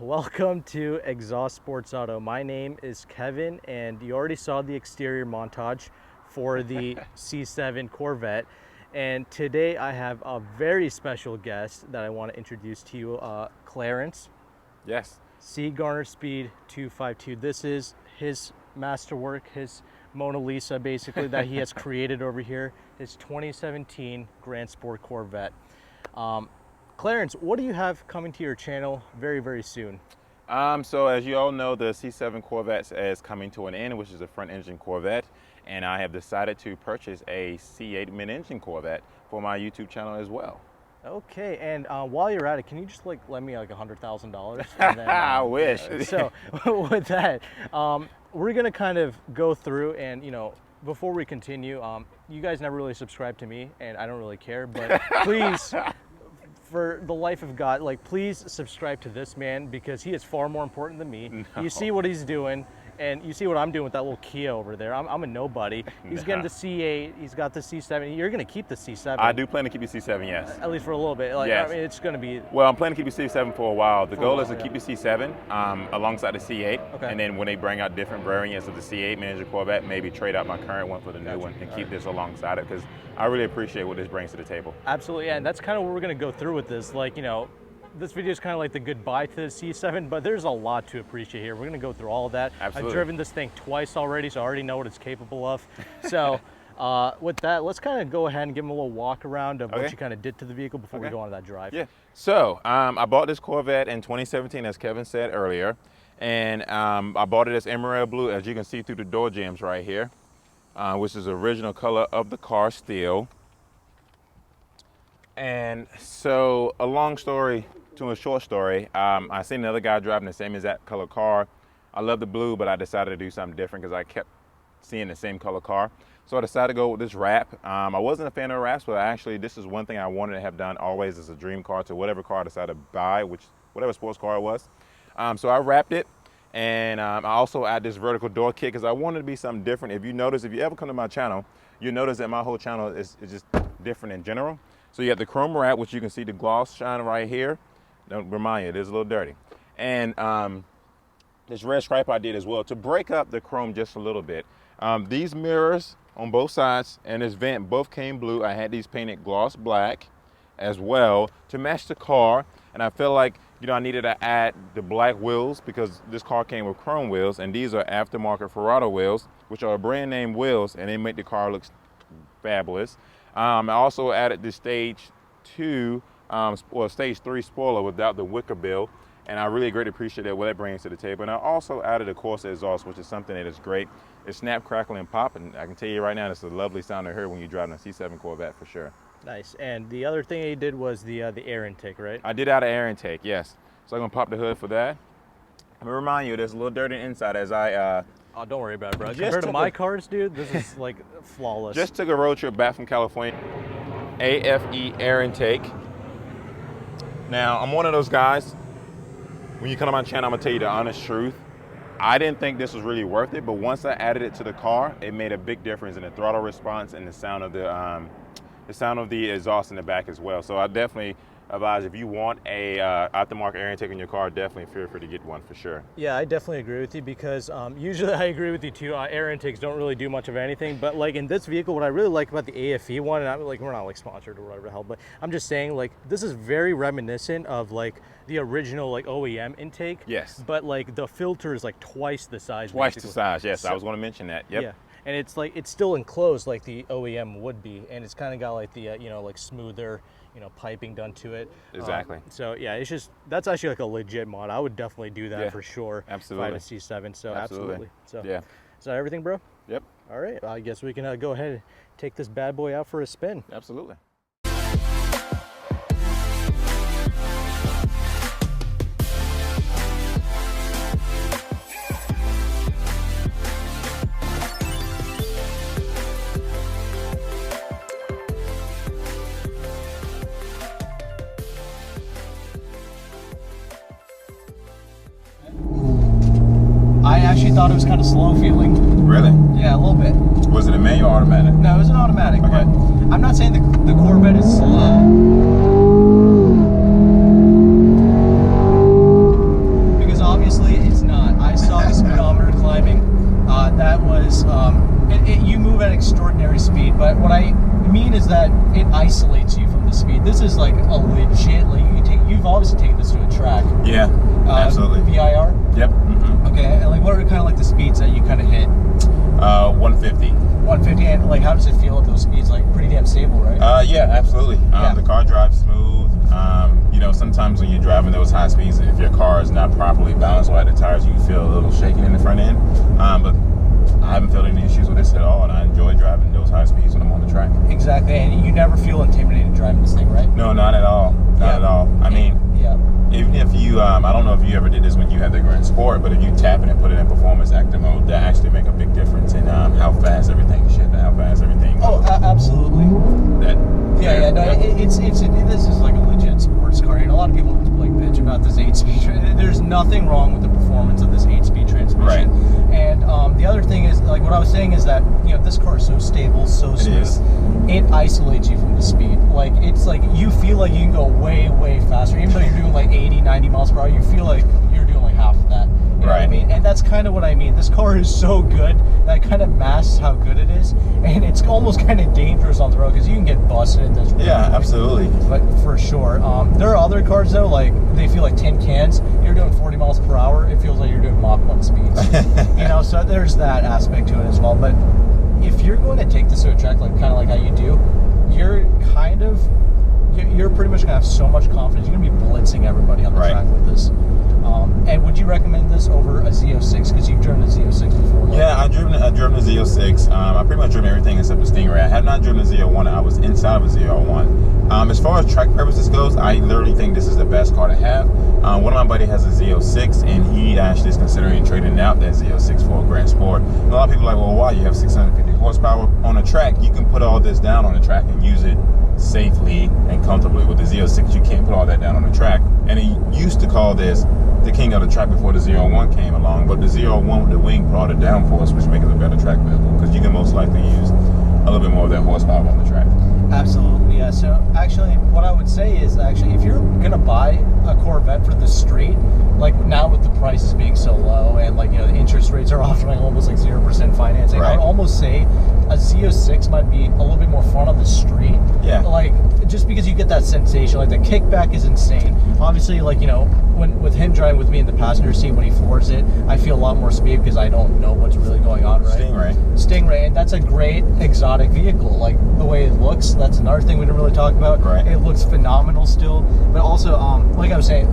welcome to Exhaust Sports Auto. My name is Kevin, and you already saw the exterior montage for the C7 Corvette. And today I have a very special guest that I want to introduce to you, Clarence. Yes. C Garner Speed 252. This is his masterwork, his Mona Lisa, basically, that he has created over here. His 2017 Grand Sport Corvette. Clarence, what do you have coming to your channel very, very soon? So as you all know, the C7 Corvette is coming to an end, which is a front engine Corvette. And I have decided to purchase a C8 Mid Engine Corvette for my YouTube channel as well. Okay, and while you're at it, can you just lend me like $100,000? I wish. So with that, we're gonna kind of go through and, before we continue, you guys never really subscribe to me, and I don't really care, but please, for the life of God, please subscribe to this man, because he is far more important than me. No. You see what he's doing, and you see what I'm doing with that little Kia over there. I'm a nobody. He's getting the C8, he's got the C7. You're gonna keep the C7. I do plan to keep the C7, yes. At least for a little bit. Yes. I mean, it's gonna be... Well, I'm planning to keep the C7 for a while. The goal is to keep the C7 alongside the C8. Okay. And then when they bring out different variants of the C8 Mid Engine Corvette, maybe trade out my current one for the new one and keep this alongside it, because I really appreciate what this brings to the table. Absolutely, yeah, and that's kind of what we're gonna go through with this. This video is kind of like the goodbye to the C7, but there's a lot to appreciate here. We're gonna go through all of that. Absolutely. I've driven this thing twice already, so I already know what it's capable of. So with that, let's kind of go ahead and give them a little walk around of what you kind of did to the vehicle before we go on that drive. Yeah, so I bought this Corvette in 2017, as Kevin said earlier, and I bought it as emerald blue, as you can see through the door jambs right here, which is the original color of the car still. And so a long story to a short story, I seen another guy driving the same exact color car. I love the blue, but I decided to do something different because I kept seeing the same color car. So I decided to go with this wrap. I wasn't a fan of wraps, but actually this is one thing I wanted to have done always as a dream car to whatever car I decided to buy, whatever sports car it was. So I wrapped it, and I also add this vertical door kit because I wanted to be something different. If you notice, if you ever come to my channel, you notice that my whole channel is just different in general. So you have the chrome wrap, which you can see the gloss shine right here. Don't remind you, it is a little dirty. And this red stripe I did as well to break up the chrome just a little bit. These mirrors on both sides and this vent both came blue. I had these painted gloss black as well to match the car. And I feel like, I needed to add the black wheels because this car came with chrome wheels, and these are aftermarket Ferrari wheels, which are brand name wheels, and they make the car look fabulous. I also added the stage 2, stage 3 spoiler without the wicker bill, and I really greatly appreciate what that brings to the table. And I also added a Corsa exhaust, which is something that is great. It snap, crackle, and pop, and I can tell you right now, it's a lovely sound to hear when you're driving a C7 Corvette for sure. Nice. And the other thing you did was the air intake, right? I did add an air intake, yes. So I'm gonna pop the hood for that. I'm gonna remind you, there's a little dirt inside as I oh, don't worry about it, bro. Compared to my cars, dude, this is like flawless. Just took a road trip back from California. AFE air intake. Now, I'm one of those guys, when you come to my channel, I'm gonna tell you the honest truth. I didn't think this was really worth it, but once I added it to the car, it made a big difference in the throttle response and the sound of the exhaust in the back as well. So I definitely advise, if you want a aftermarket air intake in your car, definitely feel free to get one for sure. Yeah, I definitely agree with you, because usually I agree with you too. Air intakes don't really do much of anything, but in this vehicle, what I really like about the AFE one, and we're not sponsored or whatever the hell, but I'm just saying this is very reminiscent of the original OEM intake. Yes. But the filter is twice the size. Twice the size, yes. So, I was going to mention that. Yep. Yeah. And it's it's still enclosed like the OEM would be, and it's kind of got the smoother piping done to it. Exactly. So yeah, it's just, that's actually a legit mod. I would definitely do that for sure. Absolutely. If I had a C7. So absolutely. So yeah. Is that everything, bro? Yep. All right. I guess we can go ahead and take this bad boy out for a spin. Absolutely. I actually thought it was kind of slow feeling. Really? Yeah, a little bit. Was it a manual or automatic? No, it was an automatic. Okay. But I'm not saying the Corvette is slow. But what I mean is that it isolates you from the speed. This is like a legit, like you've obviously taken this to a track. Yeah, absolutely. VIR? Yep. Okay, and like what are kind of like the speeds that you kind of hit? 150. 150, and like how does it feel at those speeds? Like pretty damn stable, right? Yeah, absolutely. The car drives smooth. You know, sometimes when you're driving those high speeds, if your car is not properly balanced by the tires, you feel a little shaking in the front end. But I haven't felt any issues with this at all, and I enjoy driving those high speeds when I'm on the track. Exactly, and you never feel intimidated driving this thing, right? No, not at all. Not at all. I mean, even if you, I don't know if you ever did this when you had the Grand Sport, but if you tap it and put it in performance active mode, that actually make a big difference in how fast everything shifts and how fast everything goes. Oh, absolutely. This is like a legit sports car, and a lot of people like bitch about this 8-speed. There's nothing wrong with the performance of this 8-speed transmission. Right. And the other thing is, like what I was saying is that, you know, this car is so stable, so smooth. It isolates you from the speed. Like, it's like you feel like you can go way, way faster. Even though you're doing like 80, 90 miles per hour, you feel like you're doing like half of that. You know what I mean? And that's kind of what I mean. This car is so good that it kind of masks how good it is. And it's almost kind of dangerous on the road because you can get busted in this. Absolutely. But for sure. There are other cars though, like they feel like tin cans. You're doing 40 miles per hour. It feels like you're doing Mach 1 speeds. You know, so there's that aspect to it as well. But if you're going to take this to a track, like kind of like how you do, you're pretty much gonna have so much confidence. You're gonna be blitzing everybody on the track with this. And would you recommend this over a Z06? Because you've driven a Z06 before. Like, yeah, I've driven a Z06. I pretty much driven everything except the Stingray. I have not driven a Z01. I was inside of a Z01. As far as track purposes goes, I literally think this is the best car to have. One of my buddies has a Z06, and he actually is considering trading out that Z06 for a Grand Sport. And a lot of people are like, well, why? You have 650 horsepower on a track. You can put all this down on the track and use it safely and comfortably. With the Z06, you can't put all that down on the track. And he used to call this the king of the track before the Z01 came along, but the Z01 with the wing brought it down for us, which makes it a better track vehicle because you can most likely use a little bit more of that horsepower on the track. Absolutely, yeah. So actually, what I would say is actually, if you're gonna buy a Corvette for the street, like now with the prices being so low and like, you know, the interest rates are offering almost like 0% financing, I would almost say a Z06 might be a little bit more fun on the street. Yeah. Like just because you get that sensation, like the kickback is insane. Obviously, like, you know, when with him driving with me in the passenger seat when he floors it, I feel a lot more speed because I don't know what's really going on, right? Stingray, and that's a great exotic vehicle. Like the way it looks, that's another thing we didn't really talk about. It looks phenomenal still, but also, like I was saying,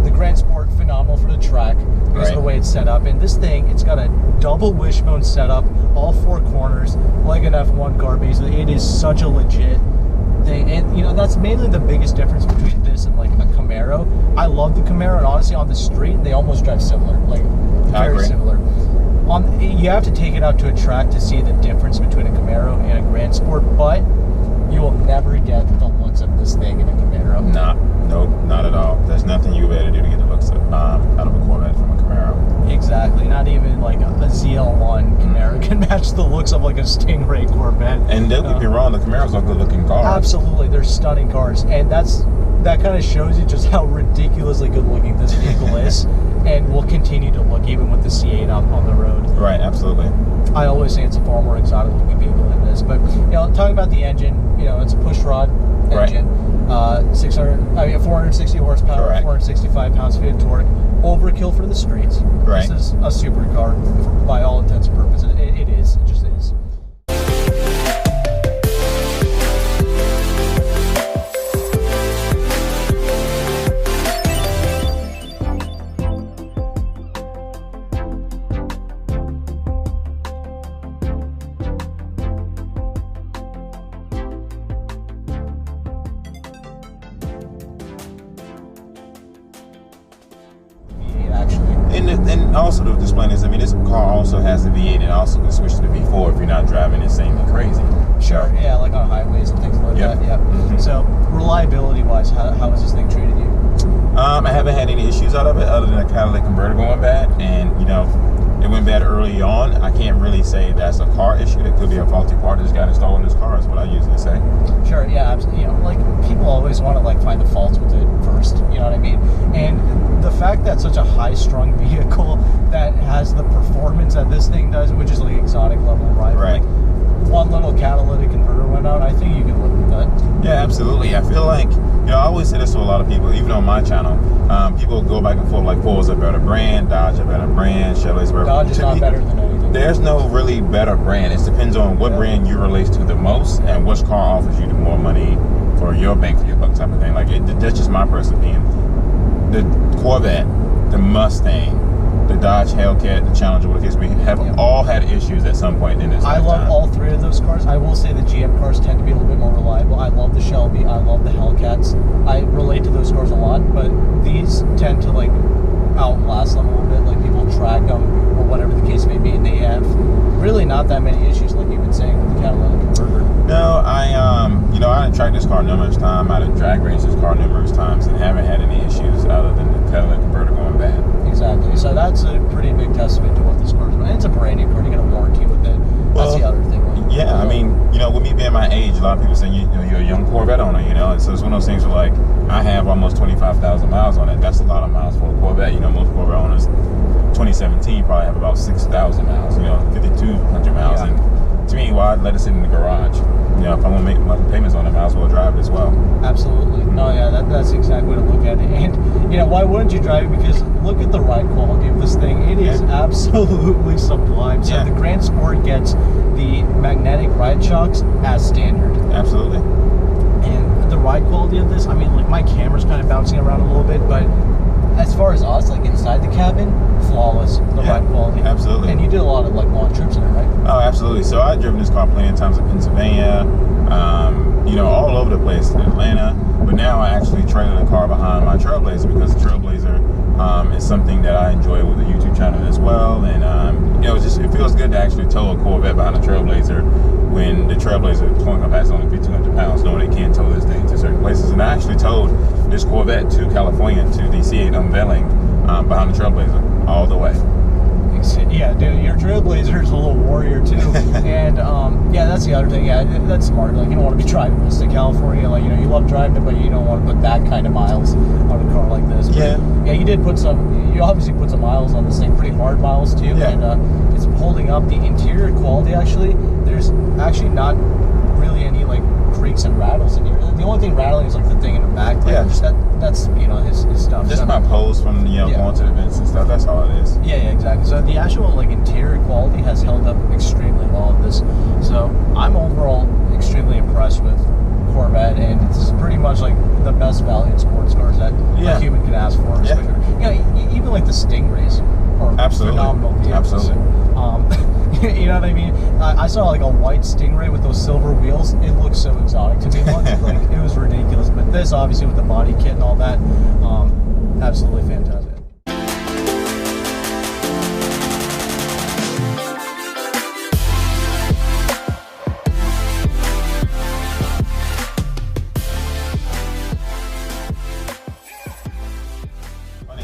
the Grand Sport, phenomenal for the track because of the way it's set up. And this thing, it's got a double wishbone setup, all four corners, like an F1 car. Basically, it is such a legit thing, and you know that's mainly the biggest difference between this and like a Camaro. I love the Camaro, and honestly, on the street, they almost drive similar, like very similar. You have to take it out to a track to see the difference between a Camaro and a Grand Sport, but you will never get the looks of this thing in a Camaro. Nope, not at all. There's nothing you better do to get the looks out of a Corvette from a Camaro. Exactly. Not even like a ZL1 Camaro can match the looks of like a Stingray Corvette. And don't get me wrong, the Camaros are good-looking cars. Absolutely, they're stunning cars, and that kind of shows you just how ridiculously good-looking this vehicle is, and will continue to look even with the C8 on the road. Right, absolutely. I always say it's a far more exotic-looking vehicle than this, but you know, talking about the engine, you know, it's a push-rod engine, 460 horsepower, 465 pounds-feet of torque. Overkill for the streets. This is a supercar by all intents and purposes. It is. It just is. And also to explain this, I mean, this car also has the V8 and also can switch to the V4 if you're not driving insanely crazy. Sure, yeah, like on highways and things like that. Yeah. So reliability-wise, how has this thing treated you? I haven't had any issues out of it other than a catalytic converter going bad, and you know, it went bad early on. I can't really say that's a car issue. It could be a faulty part that just got installed in this car, is what I usually say. Sure, yeah, absolutely. You know, like people always want to like find the faults with it first. You know what I mean? And the fact that such a high-strung vehicle that has the performance that this thing does, which is like exotic level ride, like one little catalytic converter went out, I think you can live with that. Yeah, absolutely. I feel like, I always say this to a lot of people, even on my channel. People go back and forth like, Ford's a better brand, Dodge a better brand, Chevrolet's a better brand. Dodge is not better than anything. There's no really better brand. It depends on what brand you relate to the most and which car offers you the more money for your bang for your buck type of thing. Like, that's just my personal opinion. The Corvette, the Mustang, the Dodge Hellcat, the Challenger, what the case may be, have all had issues at some point in this lifetime. I love all three of those cars. I will say the GM cars tend to be a little bit more reliable. I love the Shelby. I love the Hellcats. I relate to those cars a lot, but these tend to like outlast them a little bit. Like people track them or whatever the case may be, and they have really not that many issues, like you've been saying with the catalytic converter. No, I done tracked this car numerous times. I done drag raced this car numerous times and haven't had any issues other than the catalytic converter going bad. Exactly. So that's a pretty big testament to what this car is. And it's a brand new car. You get a warranty with it. That's the other thing. Like, yeah, I mean, with me being my age, a lot of people say you're a young Corvette owner, and so it's one of those things where like I have almost 25,000 miles on it. That's a lot of miles for a Corvette. Most Corvette owners, 2017 probably have about 6,000 miles. 5,200 miles. Yeah. And to me, why let it sit in the garage? If I want to make monthly payments on it, I might as well drive it as well. Absolutely. No, yeah, that's exactly what I look at it. And why wouldn't you drive it? Because look at the ride quality of this thing. It is absolutely sublime. So the Grand Sport gets the magnetic ride shocks as standard. Absolutely. And the ride quality of this, I mean, like my camera's kind of bouncing around a little bit, but as far as us, like inside the cabin, flawless, the ride quality. Absolutely. And you did a lot of like long trips in it, right? Oh, absolutely. So I've driven this car plenty of times in Pennsylvania, all over the place in Atlanta. But now I actually trailer the car behind my Trailblazer because the Trailblazer is something that I enjoy with the YouTube channel as well. And it feels good to actually tow a Corvette behind a Trailblazer when the Trailblazer towing capacity is only 1,500 pounds, knowing they can tow this thing to certain places. And I actually towed this Corvette to California to the C8 unveiling behind the Trailblazer all the way. Yeah, dude, your Trailblazer is a little warrior too. And that's the other thing. Yeah, that's smart. Like you don't want to be driving this to California. Like you love driving it, but you don't want to put that kind of miles on a car like this. But, yeah, you did put some. You obviously put some miles on this thing, pretty hard miles too. Yeah. And it's holding up. The interior quality actually, there's actually not really any like creaks and rattles in here. The only thing rattling is like the thing in the back. Like, that's his stuff. Just my pose from going to the events and stuff. That's all it is. Yeah, exactly. So the actual like interior quality has held up extremely well in this. So I'm overall extremely impressed with Corvette, and it's pretty much like the best value in sports cars that a human can ask for. Even like the Stingrays are phenomenal vehicles. Absolutely. You know what I mean? I saw like a white Stingray with those silver wheels. It looked so exotic to me. Like it was ridiculous. But this, obviously, with the body kit and all that, absolutely fantastic.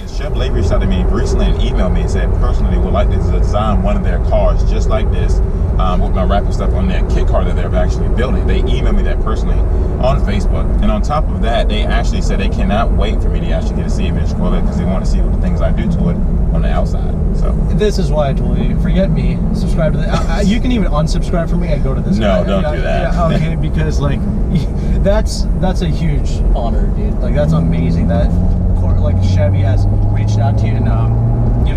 Chevrolet reached out to me recently and emailed me and said personally would like to design one of their cars just like this with my wrap and stuff on their kit car that they're actually building. They emailed me that personally on Facebook, and on top of that, they actually said they cannot wait for me to actually get a C8 Mid Engine Corvette because they want to see what the things I do to it on the outside. So this is why I told you, forget me, subscribe to the. You can even unsubscribe from me and go to this. No, don't do that. Yeah, okay, because like that's a huge honor, dude. Like that's amazing that like Chevy has reached out to you and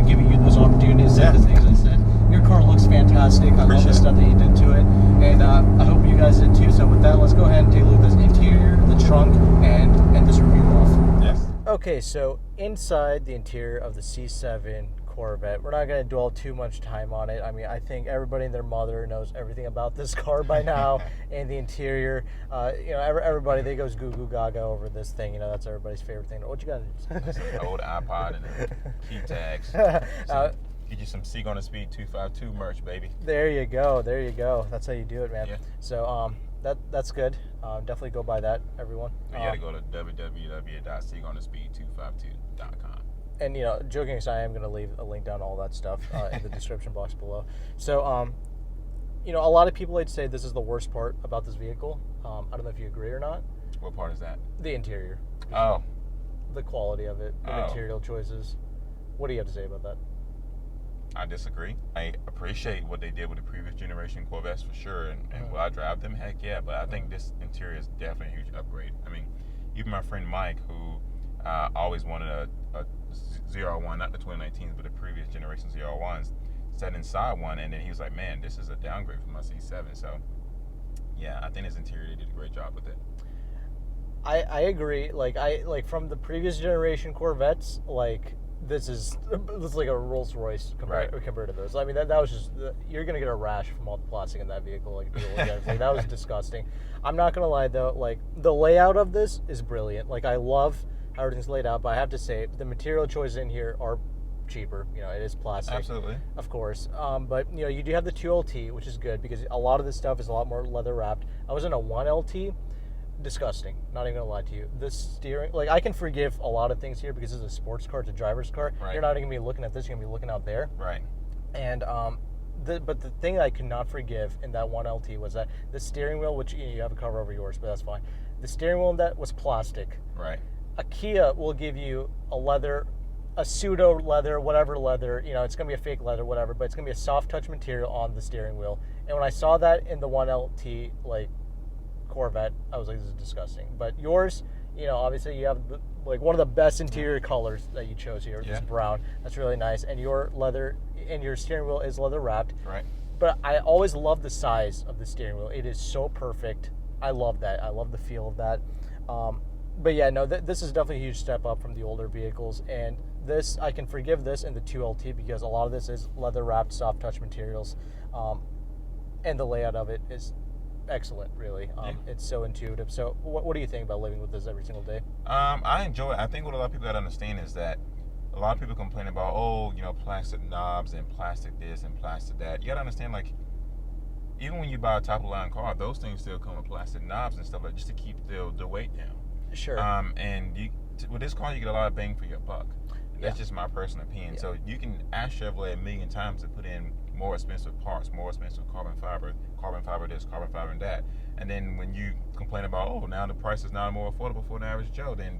giving you those opportunities and the things I said. Your car looks fantastic. I love the stuff that you did to it, and I hope you guys did too. So with that, let's go ahead and take a look at this interior, the trunk, and end this review off. Yes. Okay, so inside the interior of the C7 Corvette, we're not going to dwell too much time on it. I mean, I think everybody and their mother knows everything about this car by now. And the interior, everybody, they goes goo goo gaga over this thing. That's everybody's favorite thing. What you got? An old iPod and key tags. Get you some Seek on the Speed 252 merch, baby. There you go. That's how you do it, man. Yeah. So that's good. Definitely go buy that, everyone. You got to go to www.seekonthespeed252.com. And joking aside, I am going to leave a link down all that stuff in the description box below. So, a lot of people would say this is the worst part about this vehicle. I don't know if you agree or not. What part is that? The interior. Oh. The quality of it, the material choices. What do you have to say about that? I disagree. I appreciate what they did with the previous generation Corvettes for sure, and will I drive them? Heck yeah, but I think this interior is definitely a huge upgrade. I mean, even my friend Mike, who always wanted a ZR1, not the 2019s, but the previous generation ZR1s, sat inside one, and then he was like, man, this is a downgrade from my C7. So yeah, I think this interior, they did a great job with it. I agree. Like from the previous generation Corvettes, like this is like a Rolls Royce compared to those. I mean that was just you're gonna get a rash from all the plastic in that vehicle. Like that was disgusting. I'm not gonna lie though, like the layout of this is brilliant. Like I love how everything's laid out, but I have to say the material choices in here are cheaper. You know, it is plastic. Absolutely. Of course. But you know, you do have the 2LT, which is good because a lot of this stuff is a lot more leather wrapped. I was in a 1LT. Disgusting. Not even gonna lie to you. This steering, like I can forgive a lot of things here because it's a sports car, it's a driver's car. Right. You're not gonna be looking at this, you're gonna be looking out there. Right. And but the thing I could not forgive in that 1LT was that the steering wheel, which you have a cover over yours, but that's fine. The steering wheel in that was plastic. Right. A Kia will give you a pseudo leather, whatever leather, you know, it's gonna be a fake leather, whatever, but it's gonna be a soft touch material on the steering wheel. And when I saw that in the 1LT, like Corvette, I was like, this is disgusting. But yours, you know, obviously you have like one of the best interior colors that you chose here, this brown. That's really nice. And your leather, and your steering wheel is leather wrapped. Right. But I always love the size of the steering wheel. It is so perfect. I love that. I love the feel of that. But yeah, no, this is definitely a huge step up from the older vehicles. And this, I can forgive this in the 2LT because a lot of this is leather wrapped, soft touch materials. And the layout of it is excellent, really. It's so intuitive. So what do you think about living with this every single day? I enjoy it. I think what a lot of people got to understand is that a lot of people complain about, oh, you know, plastic knobs and plastic this and plastic that. You got to understand, like, even when you buy a top-of-the-line car, those things still come with plastic knobs and stuff like just to keep the weight down. Sure. And with this car, you get a lot of bang for your buck. That's just my personal opinion. So you can ask Chevrolet a million times to put in more expensive parts, more expensive carbon fiber this, carbon fiber and that. And then when you complain about, oh, now the price is now more affordable for an average Joe, then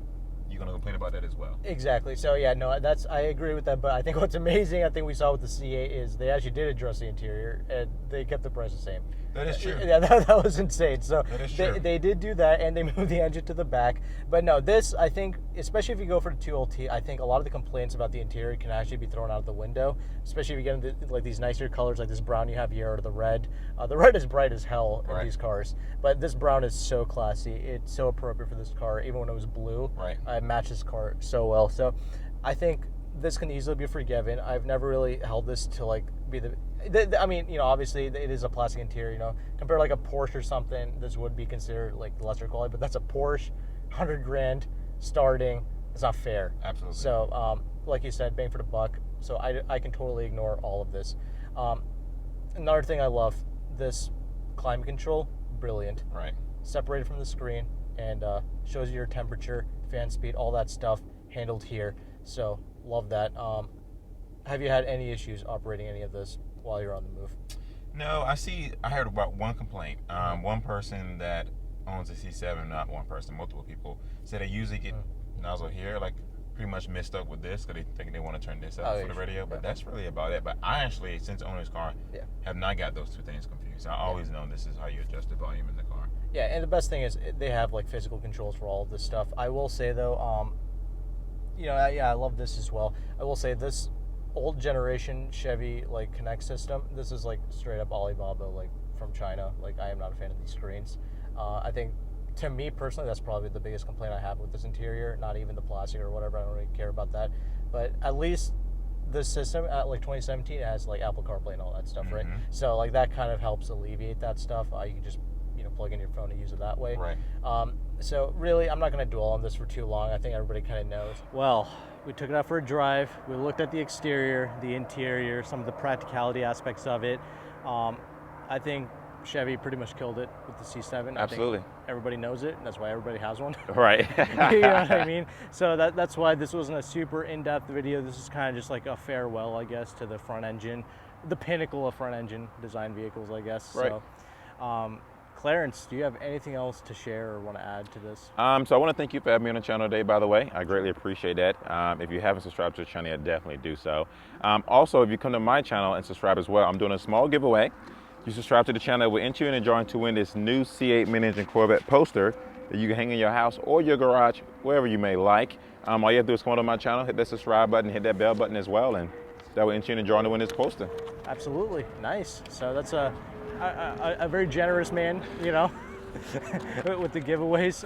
you're going to complain about that as well. Exactly. So yeah, no, I agree with that. But I think what's amazing, I think we saw with the C8 is they actually did address the interior and they kept the price the same. That is true. Yeah, that was insane. So that is true. They did do that, and they moved the engine to the back. But no, this, I think, especially if you go for the 2LT, I think a lot of the complaints about the interior can actually be thrown out the window, especially if you get into like these nicer colors like this brown you have here or the red. The red is bright as hell in these cars, but this brown is so classy. It's so appropriate for this car, even when it was blue. Right. It matches this car so well. So I think this can easily be forgiven. I've never really held this to like be I mean, you know, obviously it is a plastic interior, you know, compared to like a Porsche or something, this would be considered like lesser quality, but that's a Porsche, 100 grand starting. It's not fair. Absolutely. So, like you said, bang for the buck. So I can totally ignore all of this. Another thing I love, this climate control, brilliant. Right. Separated from the screen and shows you your temperature, fan speed, all that stuff handled here. So love that. Have you had any issues operating any of this while you're on the move? No, I heard about one complaint. One person that owns a C7, not one person, multiple people, said they usually get nozzle here, like pretty much messed up with this because they think they want to turn this up for the radio, but that's really about it. But I actually, since owning this car, have not got those two things confused. I always know this is how you adjust the volume in the car. Yeah, and the best thing is they have like physical controls for all of this stuff. I will say though, you know, I love this as well. I will say this old generation Chevy like Connect system, this is like straight up Alibaba, like from China. Like I am not a fan of these screens. I think to me personally, that's probably the biggest complaint I have with this interior. Not even the plastic or whatever. I don't really care about that. But at least this system at like 2017 has like Apple CarPlay and all that stuff, right? So like that kind of helps alleviate that stuff. You can just plug in your phone and use it that way. Right. So really, I'm not going to dwell on this for too long. I think everybody kind of knows. Well, we took it out for a drive. We looked at the exterior, the interior, some of the practicality aspects of it. I think Chevy pretty much killed it with the C7. Absolutely. I think everybody knows it, and that's why everybody has one. Right. You know what I mean? So that's why this wasn't a super in-depth video. This is kind of just like a farewell, I guess, to the front engine, the pinnacle of front engine design vehicles, I guess. Right. So, Clarence, do you have anything else to share or want to add to this? So I want to thank you for having me on the channel today, by the way. I greatly appreciate that. If you haven't subscribed to the channel yet, definitely do so. Also, if you come to my channel and subscribe as well, I'm doing a small giveaway. You subscribe to the channel, we'll enter you in a drawing to win this new C8 Mid Engine Corvette poster that you can hang in your house or your garage, wherever you may like. All you have to do is come on my channel, hit that subscribe button, hit that bell button as well, and that will enter you in a drawing to win this poster. Absolutely, nice. So that's a very generous man, you know, with the giveaways.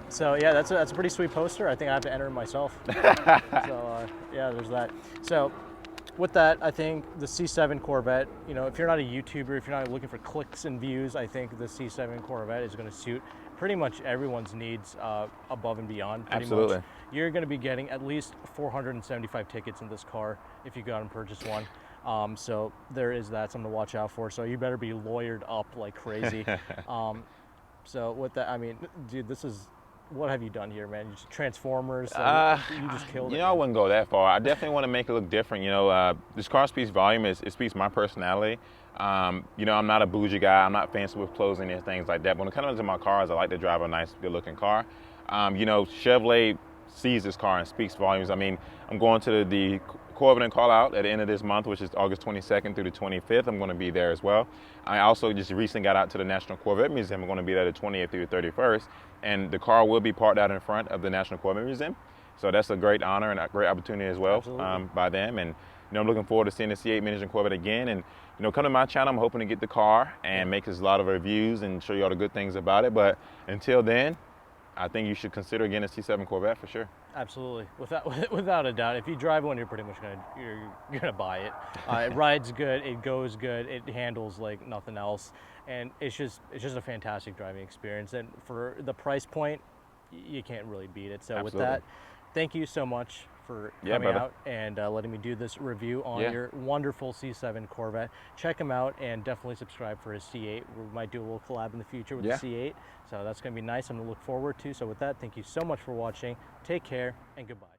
So yeah, that's a pretty sweet poster. I think I have to enter it myself. So yeah, there's that. So with that, I think the C7 Corvette, you know, if you're not a YouTuber, if you're not looking for clicks and views, I think the C7 Corvette is going to suit pretty much everyone's needs above and beyond. Absolutely. Much. You're going to be getting at least 475 tickets in this car if you go out and purchase one. So there is that, something to watch out for. So you better be lawyered up like crazy. So with that, I mean, dude, this is, what have you done here, man? You just Transformers, you just killed it. You know, I wouldn't go that far. I definitely want to make it look different. You know, this car speaks volume. It speaks my personality. You know, I'm not a bougie guy. I'm not fancy with clothing and things like that. But when it comes to my cars, I like to drive a nice, good-looking car. You know, Chevrolet sees this car and speaks volumes. I mean, I'm going to the Corvette and call out at the end of this month, which is August 22nd through the 25th. I'm going to be there as well. I also just recently got out to the National Corvette Museum. I'm going to be there the 20th through the 31st. And the car will be parked out in front of the National Corvette Museum. So that's a great honor and a great opportunity as well by them. And, you know, I'm looking forward to seeing the C8 Mid Engine Corvette again. And, you know, come to my channel. I'm hoping to get the car and make us a lot of reviews and show you all the good things about it. But until then, I think you should consider again a C7 Corvette for sure. Absolutely, without a doubt. If you drive one, you're pretty much gonna buy it. It rides good, it goes good, it handles like nothing else, and it's just a fantastic driving experience. And for the price point, you can't really beat it. So Absolutely. With that, thank you so much for coming out and letting me do this review on your wonderful C7 Corvette. Check him out and definitely subscribe for his C8. We might do a little collab in the future with the C8. So that's going to be nice. I'm going to look forward to. So with that, thank you so much for watching. Take care and goodbye.